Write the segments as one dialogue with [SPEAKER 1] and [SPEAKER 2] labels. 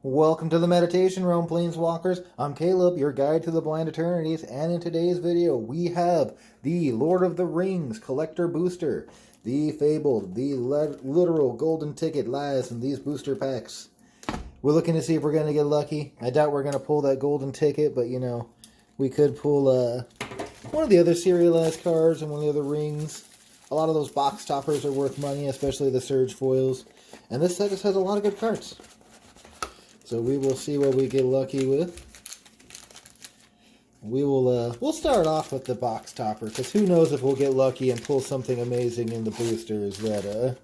[SPEAKER 1] Welcome to the Meditation Realm, Planeswalkers. I'm Caleb, your guide to the Blind Eternities, and in today's video we have the Lord of the Rings Collector Booster. The fabled, the literal golden ticket lies in these booster packs. We're looking to see if we're going to get lucky. I doubt we're going to pull that golden ticket, but you know, we could pull one of the other serialized cards and one of the other rings. A lot of those box toppers are worth money, especially the Surge foils. And this set just has a lot of good cards. So we will see what we get lucky with. We'll start off with the box topper, because who knows if we'll get lucky and pull something amazing in the boosters that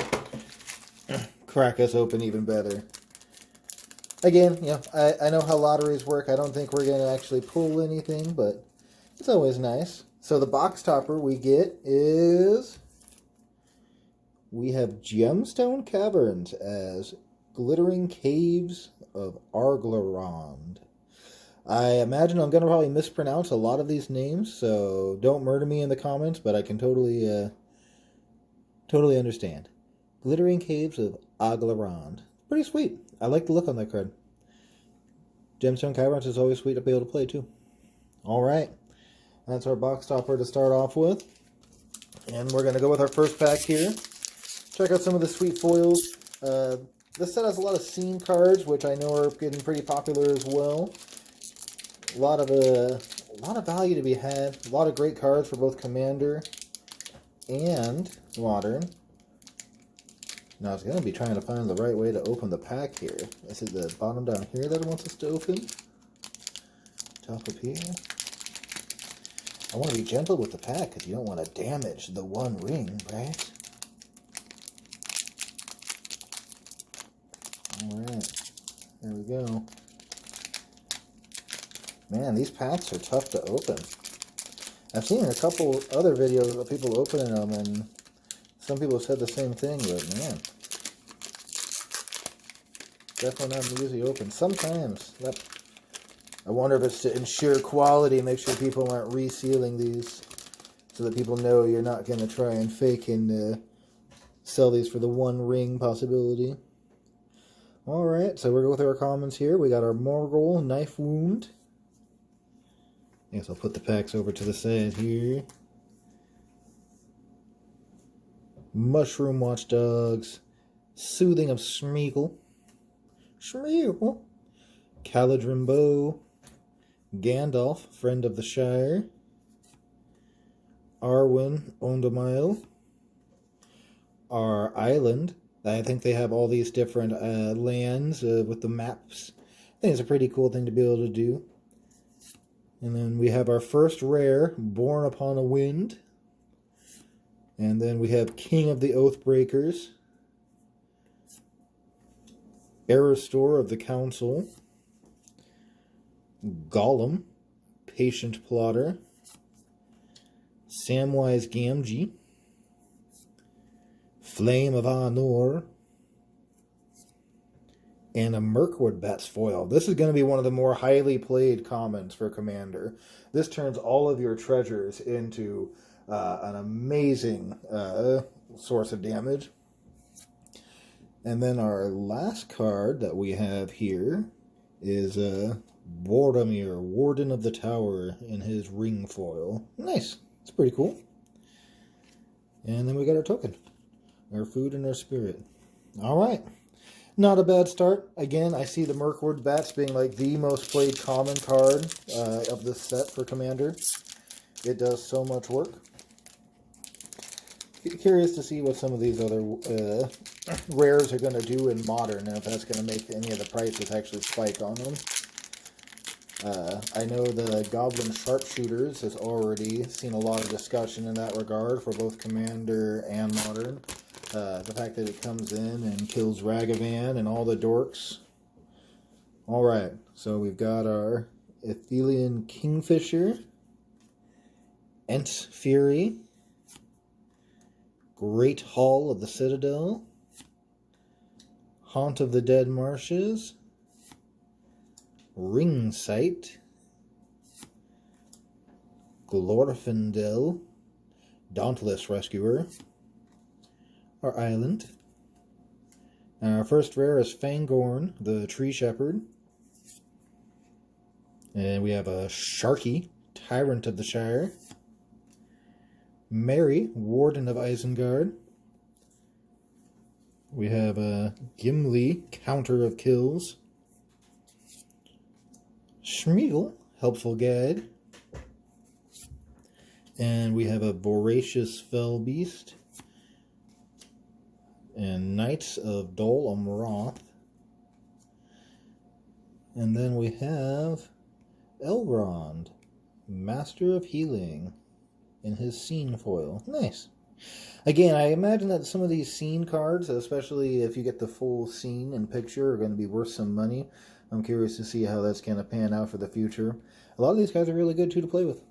[SPEAKER 1] crack us open even better. Again, you know, I know how lotteries work. I don't think we're going to actually pull anything, but it's always nice. So the box topper we get is... we have Gemstone Caverns as Glittering Caves of Arglarond. I imagine I'm going to probably mispronounce a lot of these names, so don't murder me in the comments, but I can totally understand. Glittering Caves of Arglarond. Pretty sweet. I like the look on that card. Gemstone Caverns is always sweet to be able to play, too. Alright. That's our box topper to start off with. And we're going to go with our first pack here. Check out some of the sweet foils. This set has a lot of scene cards, which I know are getting pretty popular as well. A lot of value to be had. A lot of great cards for both Commander and Modern. Now I was going to be trying to find the right way to open the pack here. Is it the bottom down here that it wants us to open? Top up here. I want to be gentle with the pack because you don't want to damage the one ring, right? Alright, there we go. Man, these packs are tough to open. I've seen a couple other videos of people opening them, and some people have said the same thing, but man, definitely not an easy open. Sometimes, I wonder if it's to ensure quality, make sure people aren't resealing these, so that people know you're not going to try and fake and sell these for the one ring possibility. Alright, so we're going with our commons here. We got our Morgul Knife Wound. I guess I'll put the packs over to the side here. Mushroom Watchdogs. Soothing of Smeagol. Caladrin Bow. Gandalf, Friend of the Shire. Arwen Ondamile. Our Island. I think they have all these different lands with the maps. I think it's a pretty cool thing to be able to do. And then we have our first rare, Born Upon a Wind. And then we have King of the Oathbreakers. Error of the Council. Gollum. Patient Plotter. Samwise Gamgee. Flame of Anor, and a Mirkwood Bats foil. This is going to be one of the more highly played commons for Commander. This turns all of your treasures into an amazing source of damage. And then our last card that we have here is Boromir, Warden of the Tower, in his ring foil. Nice. It's pretty cool. And then we got our token. Our food and our spirit. Alright. Not a bad start. Again, I see the Mirkwood Bats being like the most played common card of this set for Commander. It does so much work. Curious to see what some of these other rares are going to do in Modern, and if that's going to make any of the prices actually spike on them. I know the Goblin Sharpshooters has already seen a lot of discussion in that regard for both Commander and Modern. The fact that it comes in and kills Ragavan and all the dorks. Alright, so we've got our Athelian Kingfisher, Ent Fury, Great Hall of the Citadel, Haunt of the Dead Marshes, Ring Sight, Glorfindel, Dauntless Rescuer, our Island, And our first rare is Fangorn, the Tree Shepherd. And we have a Sharky, Tyrant of the Shire. Mary, Warden of Isengard. We have a Gimli, Counter of Kills. Schmeagle, Helpful Guide. And we have a Voracious Fell Beast. And Knights of Dol Amroth. And then we have Elrond, Master of Healing, in his scene foil. Nice. Again, I imagine that some of these scene cards, especially if you get the full scene and picture, are going to be worth some money. I'm curious to see how that's going to pan out for the future. A lot of these guys are really good, too, to play with.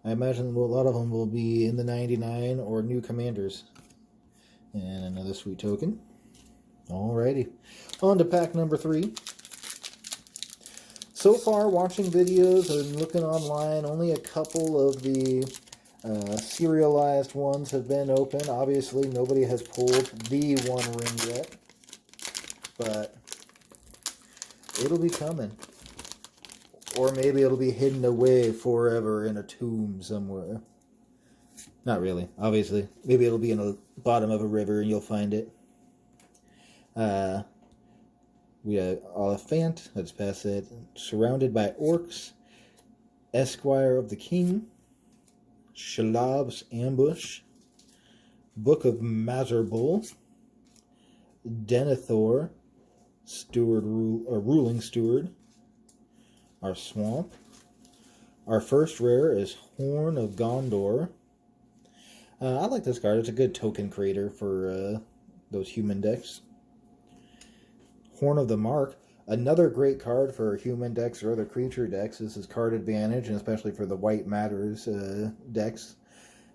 [SPEAKER 1] I imagine a lot of them will be in the 99 or new commanders. And another sweet token. Alrighty. On to pack number 3. So far, watching videos and looking online, only a couple of the serialized ones have been open. Obviously, nobody has pulled the One Ring yet. But it'll be coming. Or maybe it'll be hidden away forever in a tomb somewhere. Not really, obviously. Maybe it'll be in the bottom of a river and you'll find it. We have Oliphant, let's pass it. Surrounded by Orcs. Esquire of the King. Shalab's Ambush. Book of Mazarbul. Denethor. Ruling Steward. Our Swamp. Our first rare is Horn of Gondor. I like this card. It's a good token creator for those human decks. Horn of the Mark. Another great card for human decks or other creature decks. This is card advantage, and especially for the White Matters decks.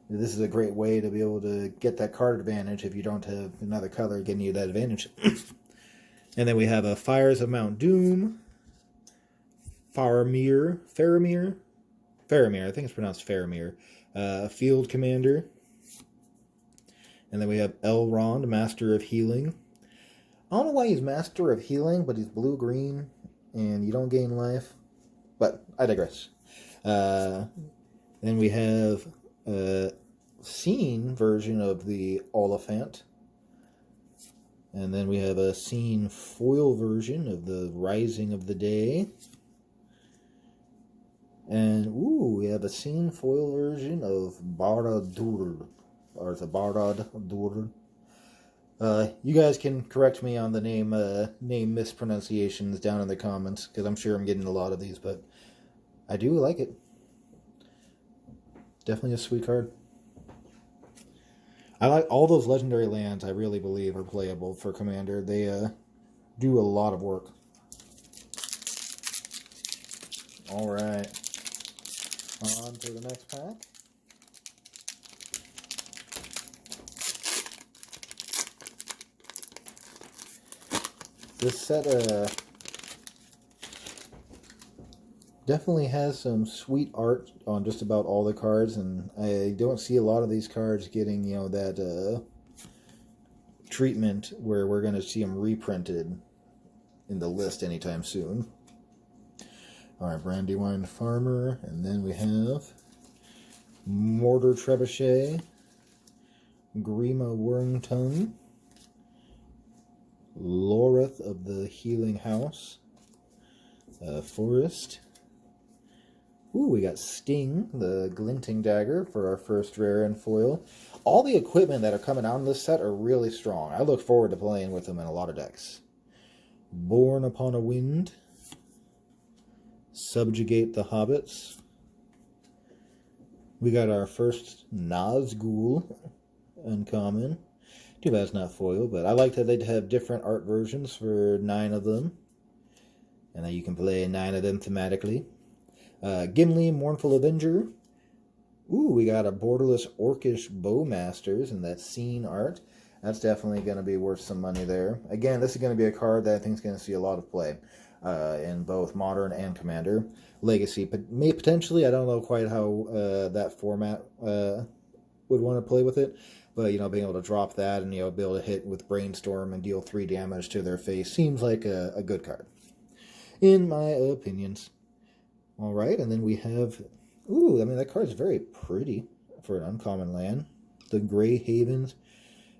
[SPEAKER 1] This is a great way to be able to get that card advantage if you don't have another color getting you that advantage. And then we have a Fires of Mount Doom. Faramir, I think it's pronounced Faramir. Field Commander. And then we have Elrond, Master of Healing. I don't know why he's Master of Healing, but he's blue-green, and you don't gain life. But I digress. Then we have a scene version of the Oliphant. And then we have a scene foil version of the Rising of the Day. And, ooh, we have a scene foil version of Barad-dûr. Or it's a Barad-dûr. You guys can correct me on the name mispronunciations down in the comments, because I'm sure I'm getting a lot of these, but I do like it. Definitely a sweet card. I like all those legendary lands. I really believe are playable for Commander. They do a lot of work. All right, on to the next pack. This set definitely has some sweet art on just about all the cards, and I don't see a lot of these cards getting, you know, that treatment where we're going to see them reprinted in the list anytime soon. Alright, Brandywine Farmer, and then we have Mortar Trebuchet, Grima Wormtongue, Loreth of the Healing House, Forest. Ooh, we got Sting, the Glinting Dagger for our first rare and foil. All the equipment that are coming out in this set are really strong. I look forward to playing with them in a lot of decks. Born Upon a Wind, Subjugate the Hobbits. We got our first Nazgul uncommon. Too bad it's not foil, but I like that they'd have different art versions for 9 of them. And that you can play 9 of them thematically. Gimli, Mournful Avenger. Ooh, we got a Borderless Orcish Bowmasters and that scene art. That's definitely going to be worth some money there. Again, this is going to be a card that I think is going to see a lot of play in both Modern and Commander. Legacy, potentially. I don't know quite how that format would want to play with it. But, being able to drop that and, be able to hit with Brainstorm and deal 3 damage to their face seems like a good card, in my opinions. All right, and then we have... Ooh, I mean, that card is very pretty for an uncommon land. The Grey Havens.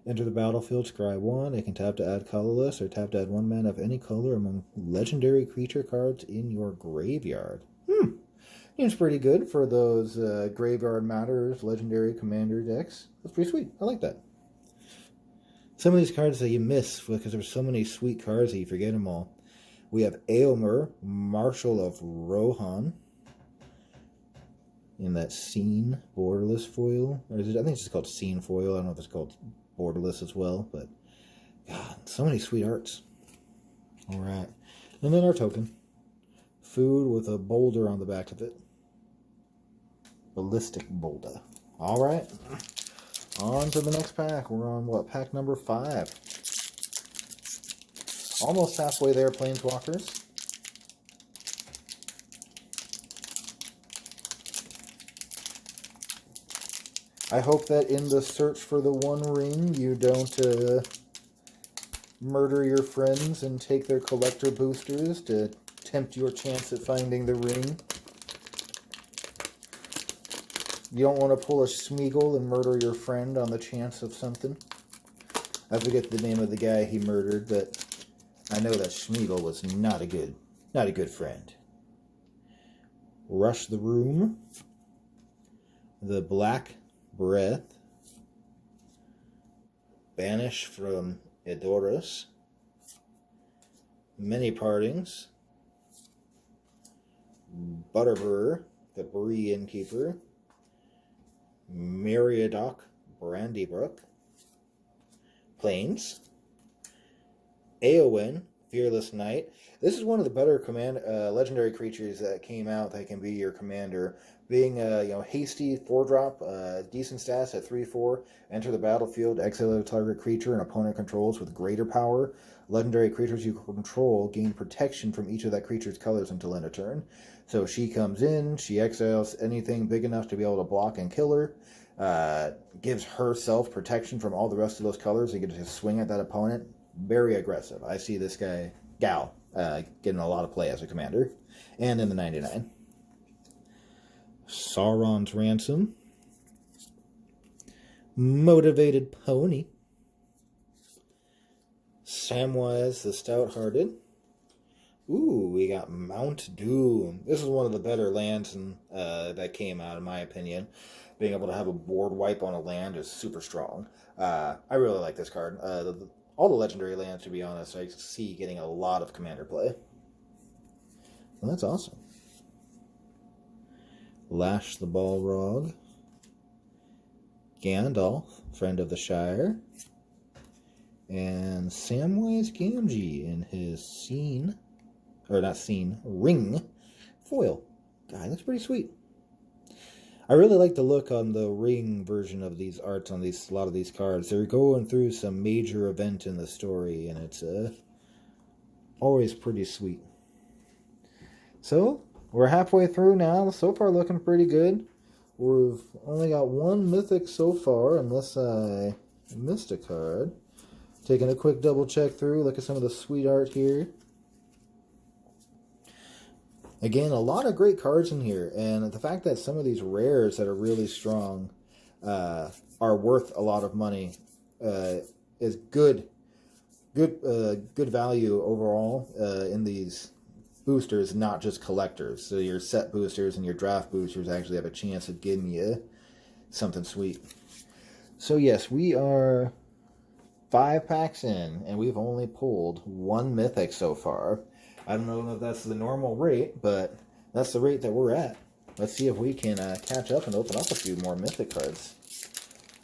[SPEAKER 1] Enter the battlefield, scry 1. It can tap to add colorless or tap to add 1 mana of any color among legendary creature cards in your graveyard. Seems pretty good for those Graveyard Matters legendary commander decks. That's pretty sweet. I like that. Some of these cards that you miss because there's so many sweet cards that you forget them all. We have Aylmer, Marshal of Rohan, in that Scene Borderless foil. Or is it, I think it's just called Scene foil. I don't know if it's called Borderless as well, but God, so many sweet arts. All right. And then our token. Food with a boulder on the back of it. Ballistic boulder. All right. On to the next pack. We're on, what, pack number 5. Almost halfway there, Planeswalkers. I hope that in the search for the One Ring, you don't murder your friends and take their collector boosters to tempt your chance at finding the ring. You don't want to pull a Smeagol and murder your friend on the chance of something. I forget the name of the guy he murdered, but I know that Smeagol was not a good friend. Rush the Room. The Black Breath. Banish from Edoras. Many Partings. Butterbur, the Bree Innkeeper. Meriadoc, Brandybrook. Plains. Eowyn, Fearless Knight. This is one of the better legendary creatures that came out that can be your commander. Being hasty 4-drop, decent stats at 3/4. Enter the battlefield, exile a target creature and opponent controls with greater power. Legendary creatures you control gain protection from each of that creature's colors until end of turn. So she comes in, she exiles anything big enough to be able to block and kill her. Gives herself protection from all the rest of those colors. You get to just swing at that opponent. Very aggressive. I see this gal, getting a lot of play as a commander. And in the 99. Sauron's Ransom. Motivated Pony. Samwise the Stout-Hearted. Ooh, we got Mount Doom. This is one of the better lands that came out, in my opinion. Being able to have a board wipe on a land is super strong. I really like this card. All the legendary lands, to be honest, I see getting a lot of commander play. Well, that's awesome. Lash the Balrog. Gandalf, Friend of the Shire. And Samwise Gamgee in his Ring foil. God, that's pretty sweet. I really like the look on the Ring version of these arts on a lot of these cards. They're going through some major event in the story, and it's always pretty sweet. So, we're halfway through now. So far looking pretty good. We've only got one mythic so far, unless I missed a card. Taking a quick double check through, look at some of the sweet art here. Again, a lot of great cards in here, and the fact that some of these rares that are really strong are worth a lot of money is good value overall in these boosters, not just collectors. So your set boosters and your draft boosters actually have a chance of giving you something sweet. So yes, we are 5 packs in, and we've only pulled 1 mythic so far. I don't know if that's the normal rate, but that's the rate that we're at. Let's see if we can catch up and open up a few more mythic cards.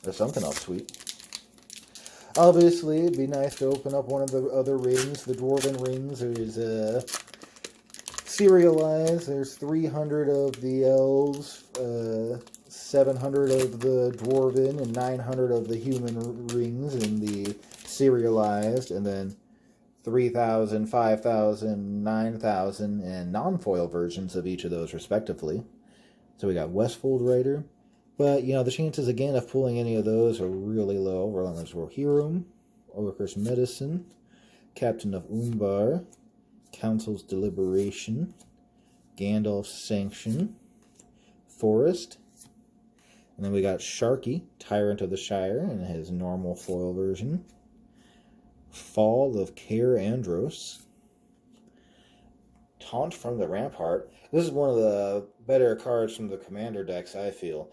[SPEAKER 1] Or something else sweet. Obviously, it'd be nice to open up one of the other rings, the Dwarven rings. There's serialized. There's 300 of the elves, 700 of the Dwarven, and 900 of the human rings in the serialized, and then 3,000, 5,000, 9,000, and non-foil versions of each of those, respectively. So we got Westfold Rider, But, you know, the chances, again, of pulling any of those are really low. Relentless Rohirrim, Orcish Medicine, Captain of Umbar, Council's Deliberation, Gandalf's Sanction, Forest, and then we got Sharky, Tyrant of the Shire, in his normal foil version, Fall of Caer Andros, Taunt from the Rampart. This is one of the better cards from the commander decks, I feel.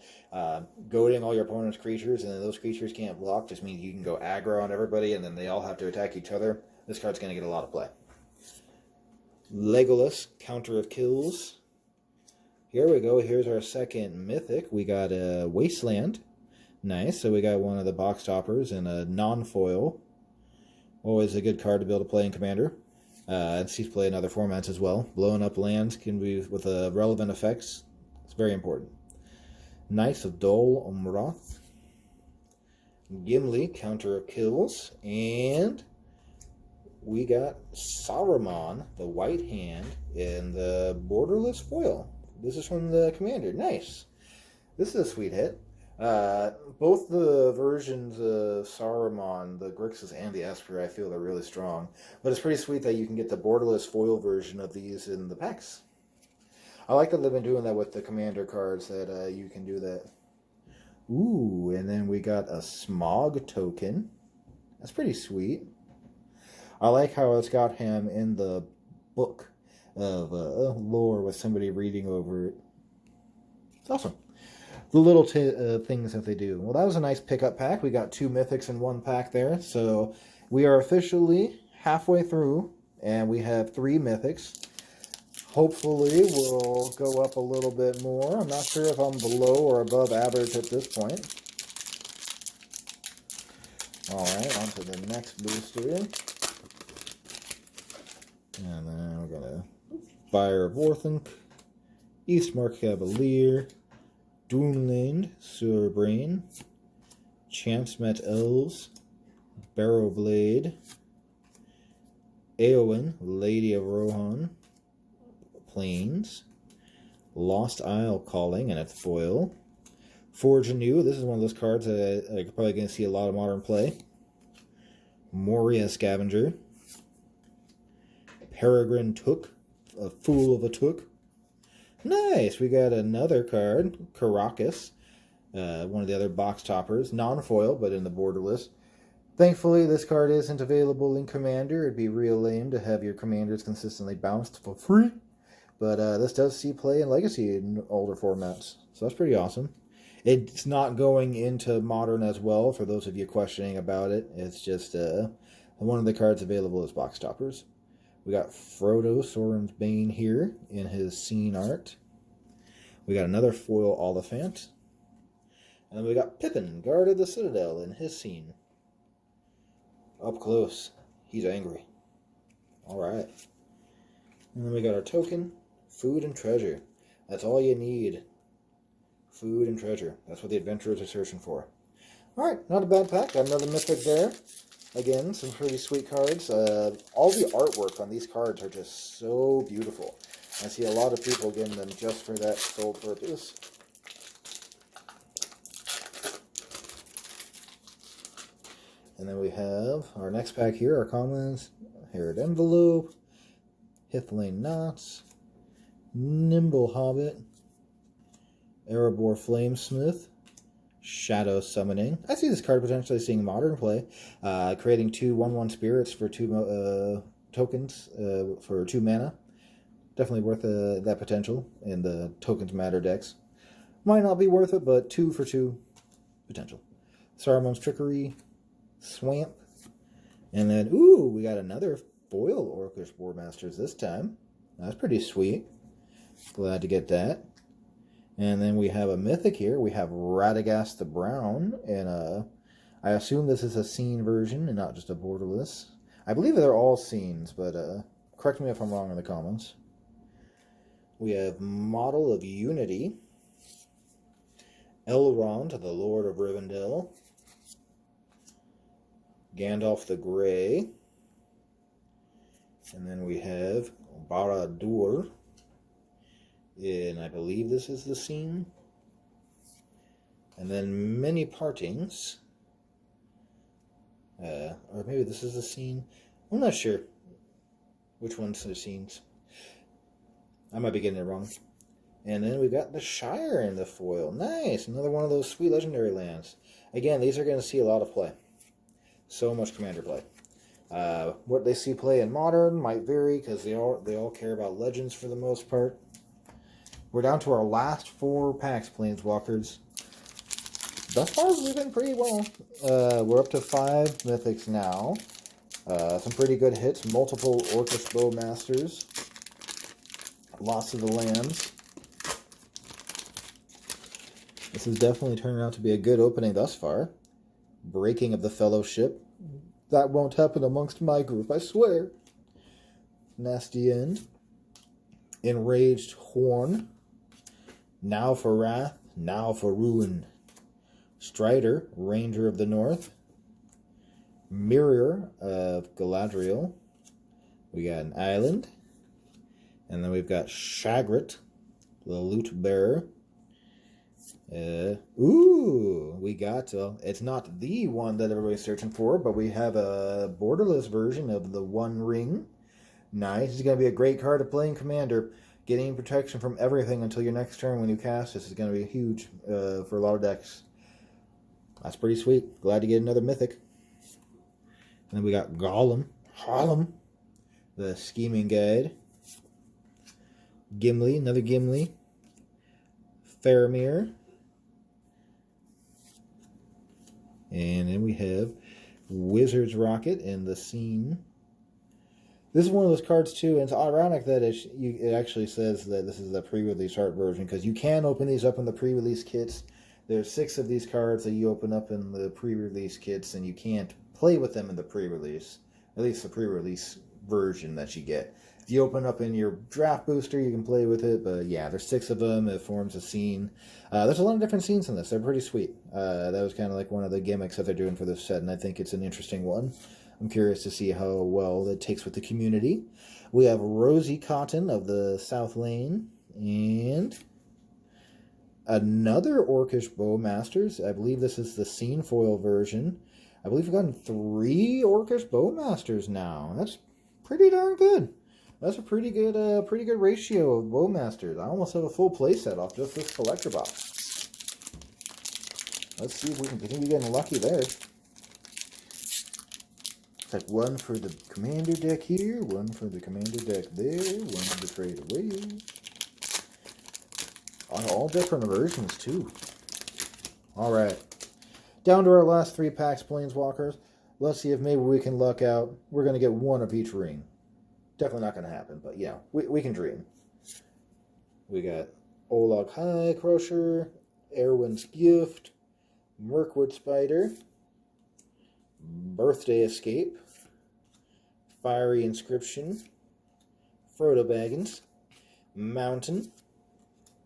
[SPEAKER 1] Goading all your opponent's creatures, and then those creatures can't block, just means you can go aggro on everybody, and then they all have to attack each other. This card's going to get a lot of play. Legolas, Counter of Kills. Here we go. Here's our second mythic. We got a Wasteland. Nice. So we got one of the box toppers and a non-foil. Always a good card to be able to play in Commander. And see play in other formats as well. Blowing up lands can be with relevant effects. It's very important. Knights of Dol Amroth. Gimli, Counter of Kills. And we got Saruman, the White Hand, in the borderless foil. This is from the Commander. Nice. This is a sweet hit. Both the versions of Saruman, the Grixis and the Esper, I feel they're really strong. But it's pretty sweet that you can get the borderless foil version of these in the packs. I like that they've been doing that with the Commander cards, that you can do that. Ooh, and then we got a Smog token. That's pretty sweet. I like how it's got him in the book of lore with somebody reading over it. It's awesome. The little things that they do. Well, that was a nice pickup pack. We got 2 mythics in 1 pack there. So we are officially halfway through, and we have 3 mythics. Hopefully we'll go up a little bit more. I'm not sure if I'm below or above average at this point. Alright, on to the next booster. And then we're going to Fire of Orthanc, Eastmark Cavalier, Dunland, Surbrain, Champsmet Elves, Barrowblade, Eowyn, Lady of Rohan, Plains, Lost Isle Calling, and it's foil. Forge Anew, this is one of those cards that I'm probably going to see a lot of modern play. Moria Scavenger, Peregrine Took, a Fool of a Took. Nice, we got another card, Caracas, one of the other box toppers, non-foil, but in the borderless. Thankfully, this card isn't available in Commander. It'd be real lame to have your Commanders consistently bounced for free. But this does see play in Legacy in older formats, so that's pretty awesome. It's not going into Modern as well, for those of you questioning about it. It's just one of the cards available as box toppers. We got Frodo, Sauron's Bane here in his scene art. We got another foil Oliphant. And then we got Pippin, Guard of the Citadel, in his scene. Up close. He's angry. Alright. And then we got our token, Food and Treasure. That's all you need. Food and treasure. That's what the adventurers are searching for. Alright, not a bad pack. Got another mythic there. Again, some pretty sweet cards. All the artwork on these cards are just so beautiful. I see a lot of people getting them just for that sole purpose. And then we have our next pack here, our commons, Herod Envelope, Hithlane Knots, Nimble Hobbit, Erebor Flamesmith, Shadow Summoning. I see this card potentially seeing modern play. Creating 2 1/1 spirits for 2 tokens for 2 mana. Definitely worth that potential in the tokens matter decks. Might not be worth it, but 2 for 2 potential. Saruman's Trickery, Swamp, and then ooh, we got another foil Orcish Boardmasters this time. That's pretty sweet. Glad to get that. And then we have a mythic here. We have Radagast the Brown, and I assume this is a scene version and not just a borderless. I believe they're all scenes, but correct me if I'm wrong in the comments. We have Model of Unity, Elrond, the Lord of Rivendell, Gandalf the Grey, and then we have Barad-dûr, and I believe this is the scene. And then many partings. Or maybe this is the scene. I'm not sure which one's the scenes. I might be getting it wrong. And then we got the Shire in the foil. Nice! Another one of those sweet legendary lands. Again, these are going to see a lot of play. So much Commander play. What they see play in Modern might vary because they all care about Legends for the most part. We're down to our last 4 packs, Planeswalkers. Thus far, we've been pretty well. We're up to 5 Mythics now. Some pretty good hits. Multiple Orcish Bowmasters. Lots of the lands. This is definitely turning out to be a good opening thus far. Breaking of the Fellowship. That won't happen amongst my group, I swear. Nasty End. Enraged Horn. Now for Wrath, now for Ruin. Strider, Ranger of the North. Mirror of Galadriel. We got an Island. And then we've got Shagrat, the Loot Bearer. We got, it's not the one that everybody's searching for, but we have a borderless version of the One Ring. Nice. It's going to be a great card to play in Commander. Getting protection from everything until your next turn when you cast this is going to be huge for a lot of decks. That's pretty sweet. Glad to get another Mythic. And then we got Gollum, the Scheming Guide. Gimli, another Gimli. Faramir. And then we have Wizard's Rocket in the Scene. This is one of those cards, too, and it's ironic that it actually says that this is the pre-release art version, because you can open these up in the pre-release kits. There's 6 of these cards that you open up in the pre-release kits, and you can't play with them in the pre-release. At least the pre-release version that you get. If you open up in your draft booster, you can play with it, but yeah, there's 6 of them. It forms a scene. There's a lot of different scenes in this. They're pretty sweet. That was kind of like one of the gimmicks that they're doing for this set, and I think it's an interesting one. I'm curious to see how well it takes with the community. We have Rosie Cotton of the South Lane, and another Orcish Bowmasters. I believe this is the Scene Foil version. I believe we've gotten 3 Orcish Bowmasters now. That's pretty darn good. That's a pretty good ratio of Bowmasters. I almost have a full playset off just this collector box. Let's see if we can continue getting lucky there. It's like 1 for the Commander deck here, 1 for the Commander deck there, 1 to trade away. On all different versions too. Alright. Down to our last 3 packs, Planeswalkers. Let's see if maybe we can luck out. We're going to get 1 of each ring. Definitely not going to happen, but yeah, we can dream. We got Olag High Crusher, Erwin's Gift, Mirkwood Spider, Birthday Escape, Fiery Inscription, Frodo Baggins, Mountain,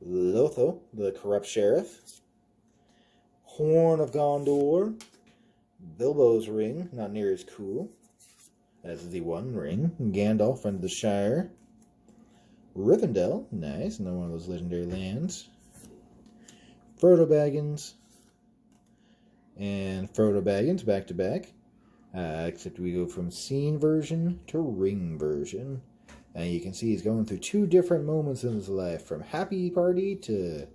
[SPEAKER 1] Lotho, the Corrupt Sheriff, Horn of Gondor, Bilbo's Ring, not near as cool as the One Ring, Gandalf, Friend of the Shire, Rivendell, nice, another one of those legendary lands, Frodo Baggins, and Frodo Baggins back to back, except we go from Scene version to Ring version, and you can see he's going through 2 different moments in his life, from happy party to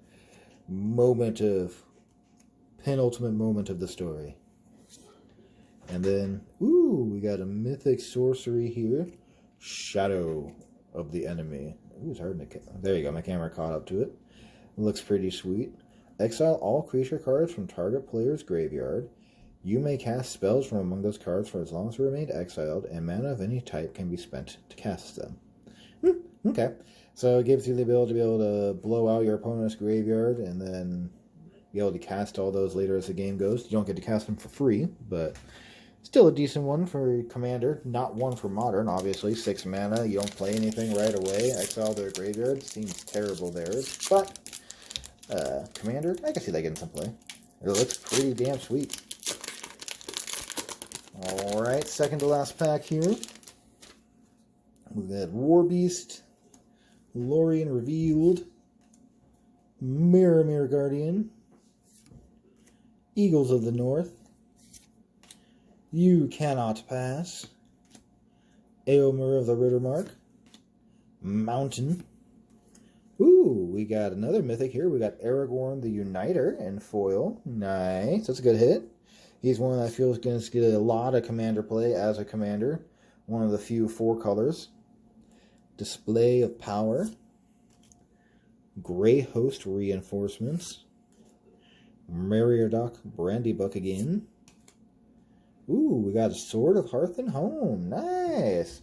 [SPEAKER 1] penultimate moment of the story. And then, we got a Mythic Sorcery here. Shadow of the Enemy. It's hard to... There you go, my camera caught up to it. Looks pretty sweet. Exile all creature cards from target player's graveyard. You may cast spells from among those cards for as long as they remain exiled, and mana of any type can be spent to cast them. Okay. So it gives you the ability to be able to blow out your opponent's graveyard, and then be able to cast all those later as the game goes. You don't get to cast them for free, but... still a decent one for Commander. Not one for Modern, obviously. 6 mana. You don't play anything right away. Exile their graveyard. Seems terrible there. But, Commander, I can see that getting some play. It looks pretty damn sweet. Alright, second to last pack here. We've got Warbeast, Lorien Revealed, Mirror Guardian, Eagles of the North, You Cannot Pass, Aomer of the Rittermark, Mountain. Ooh, we got another mythic here. We got Aragorn the Uniter in foil. Nice. That's a good hit. He's one that I feel is going to get a lot of commander play as a commander. One of the few 4 colors. Display of Power. Grey Host Reinforcements. Meriadoc Brandybuck again. Ooh, we got a Sword of Hearth and Home. Nice.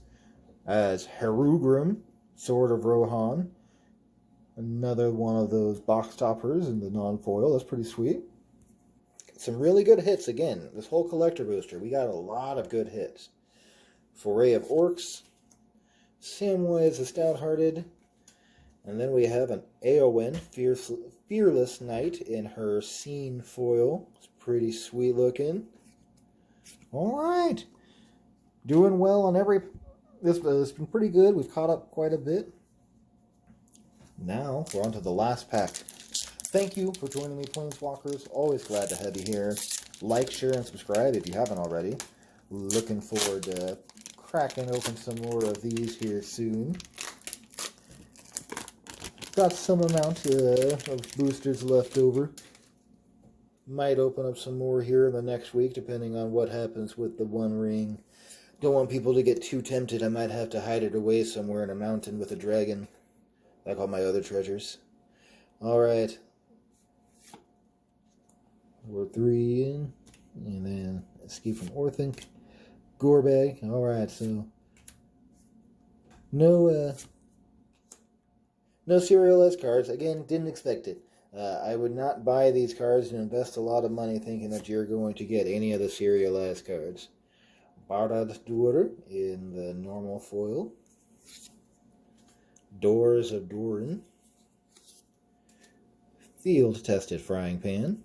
[SPEAKER 1] As Herugrim, Sword of Rohan. Another one of those box toppers in the non-foil. That's pretty sweet. Some really good hits again. This whole collector booster, we got a lot of good hits. Foray of Orcs. Samwise the Stout-Hearted. And then we have an Éowyn, Fearless Knight in her Scene foil. It's pretty sweet looking. Alright. Doing well on every... This has been pretty good. We've caught up quite a bit. Now, we're on to the last pack. Thank you for joining me, Planeswalkers. Always glad to have you here. Like, share, and subscribe if you haven't already. Looking forward to cracking open some more of these here soon. Got some amount of boosters left over. Might open up some more here in the next week, depending on what happens with the One Ring. Don't want people to get too tempted. I might have to hide it away somewhere in a mountain with a dragon, like all my other treasures. Alright. We're 3 in. And then Escape from Orthanc. Gorebag. Alright, so no Serial S cards. Again, didn't expect it. I would not buy these cards and invest a lot of money thinking that you're going to get any of the Serial S cards. Barad Dûr in the normal foil. Doors of Durin. Field-tested Frying Pan.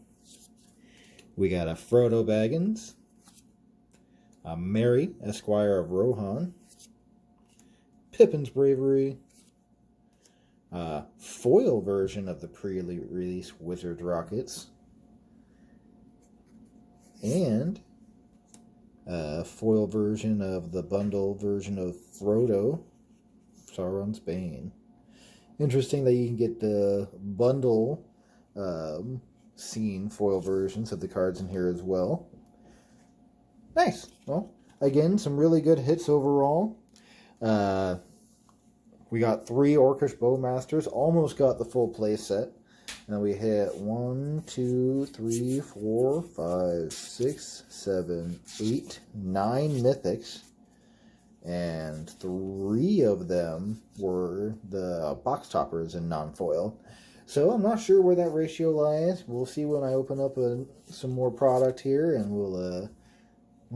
[SPEAKER 1] We got a Frodo Baggins. A Merry, Esquire of Rohan. Pippin's Bravery. Foil version of the pre-release Wizard Rockets. And foil version of the bundle version of Frodo, Sauron's Bane. Interesting that you can get the bundle scene foil versions of the cards in here as well. Nice. Well, again, some really good hits overall. We got 3 Orcish Bowmasters. Almost got the full play set. And we hit 1, 2, 3, 4, 5, 6, 7, 8, 9 mythics. And 3 of them were the box toppers in non-foil. So I'm not sure where that ratio lies. We'll see when I open up some more product here, and I'm going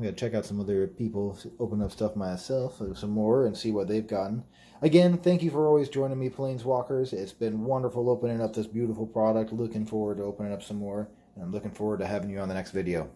[SPEAKER 1] to check out some other people, open up stuff myself, some more, and see what they've gotten. Again, thank you for always joining me, Planeswalkers. It's been wonderful opening up this beautiful product. Looking forward to opening up some more, and I'm looking forward to having you on the next video.